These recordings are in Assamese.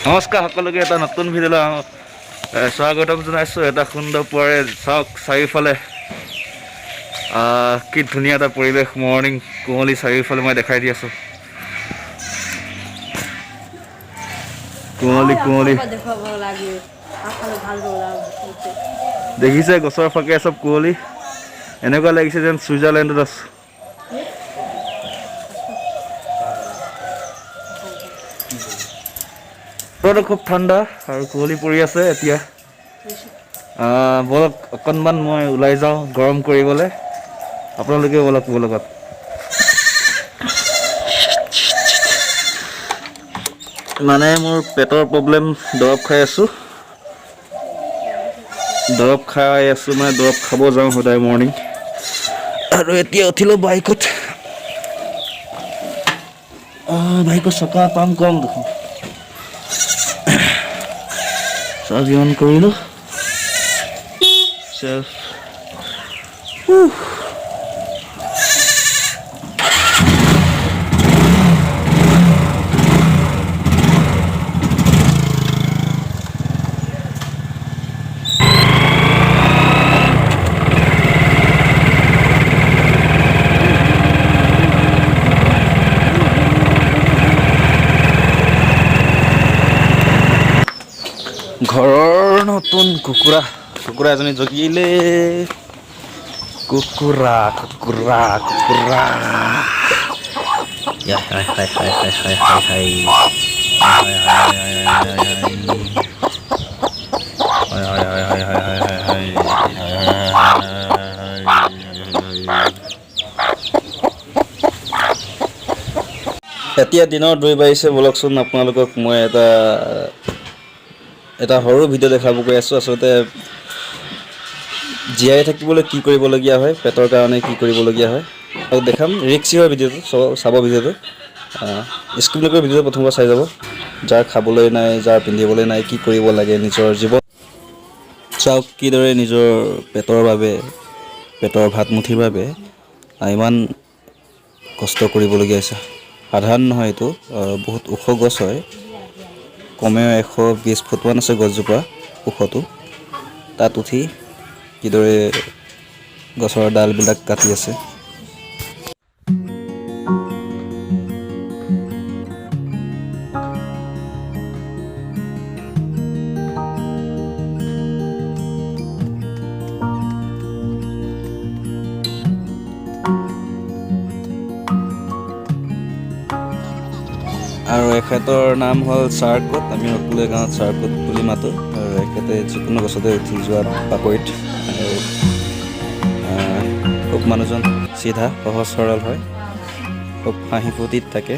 নমস্কাৰ সকলোকে এটা নতুন ভিডিঅ'লৈ স্বাগতম জনাইছোঁ। এটা সুন্দৰ পুৱাৰে চাওক চাৰিওফালে কি ধুনীয়া এটা পৰিৱেশ। মৰ্ণিং কুঁৱলী চাৰিওফালে মই দেখাই দি আছোঁ। কুঁৱলী কুঁৱলী দেখিছে, গছৰ ফাকে চব কুঁৱলী। এনেকুৱা লাগিছে যেন ছুইজাৰলেণ্ডত আছোঁ। বতৰটো খুব ঠাণ্ডা আৰু কুঁৱলী পৰি আছে। এতিয়া বলক অকণমান মই ওলাই যাওঁ গৰম কৰিবলৈ। আপোনালোকে বলক মোৰ লগত। মানে মোৰ পেটৰ প্ৰব্লেম, দৰৱ খাই আছোঁ। দৰৱ খাই আছোঁ মানে দৰৱ খাব যাওঁ সদায় মৰ্ণিং। আৰু এতিয়া উঠিলোঁ বাইকত। বাইকৰ চকা পাম কম দেখোন। চাৰ্জ অন কৰিলোঁ। ঘৰৰ নতুন কুকুৰা এজনী জগিলে। কুকুৰা এতিয়া দিনৰ 2 বাজিছে। বলকচোন আপোনালোকক মই এটা সৰু ভিডিঅ' দেখাব গৈ আছোঁ। আচলতে জীয়াই থাকিবলৈ কি কৰিবলগীয়া হয়, পেটৰ কাৰণে কি কৰিবলগীয়া হয় আৰু দেখাম। ৰিক্সি হয় ভিডিঅ'টো, চাব ভিডিঅ'টো। স্কিপ নকৰি ভিডিঅ'টো প্ৰথমবাৰ চাই যাব। যাৰ খাবলৈ নাই, যাৰ পিন্ধিবলৈ নাই, কি কৰিব লাগে নিজৰ জীৱন। চাওক কিদৰে নিজৰ পেটৰ বাবে, পেটৰ ভাতমুঠিৰ বাবে ইমান কষ্ট কৰিবলগীয়া হৈছে। সাধাৰণ নহয় এইটো, বহুত ওখ গছ হয়। কমেও 120 ফুটমান আছে গছজোপা ওখটো। তাত উঠি কিদৰে গছৰ ডালবিলাক কাটি আছে। আৰু এখেতৰ নাম হ'ল চাৰ্কট। আমি সকলোৱে গাঁৱত চাৰ্কট বুলি মাতোঁ। আৰু এখেতে যিকোনো গছতে উঠি যোৱাত পাকৈত। আৰু খুব মানুহজন চিধা, সহজ সৰল হয়। খুব হাঁহি ফূৰ্তিত থাকে।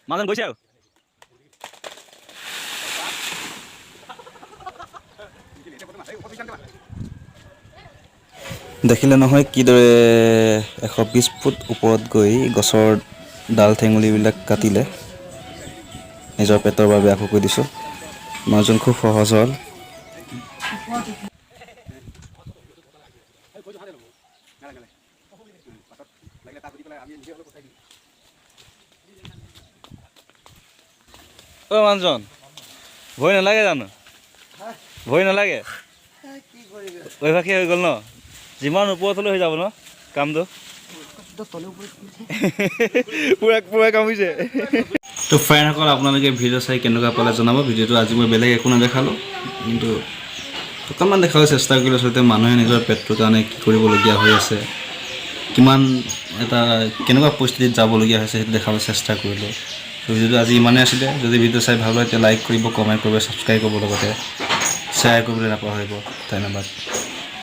মানুহজন গৈছে আৰু দেখিলে নহয় কিদৰে 120 ফুট ওপৰত গৈ গছৰ ডাল ঠেঙুলিবিলাক কাটিলে নিজৰ পেটৰ বাবে আকৌ কৈ দিছোঁ মানুহজন খুব সহজ হ'ল মানুহজন ভয় নালাগে জানো ভয় নালাগে অভ্যাসী হৈ গ'ল ন যিমান ওপৰত হ'লেও হৈ যাব ন কামটো পুৰা কামিছে তো ফ্ৰেণ্ডসকল আপোনালোকে ভিডিঅ' চাই কেনেকুৱা পালে জনাব ভিডিঅ'টো আজি মই বেলেগ একো নেদেখালোঁ কিন্তু অকণমান দেখাবলৈ চেষ্টা কৰিলোঁ আচলতে মানুহে নিজৰ পেটটোৰ কাৰণে কি কৰিবলগীয়া হৈ আছে কিমান এটা কেনেকুৱা পৰিস্থিতিত যাবলগীয়া হৈছে সেইটো দেখাবলৈ চেষ্টা কৰিলোঁ তো ভিডিঅ'টো আজি ইমানেই আছিলে যদি ভিডিঅ' চাই ভাল লাগে তেতিয়া লাইক কৰিব কমেণ্ট কৰিব ছাবস্ক্ৰাইব কৰিব লগতে শ্বেয়াৰ কৰিবলৈ নাপাহৰিব ধন্যবাদ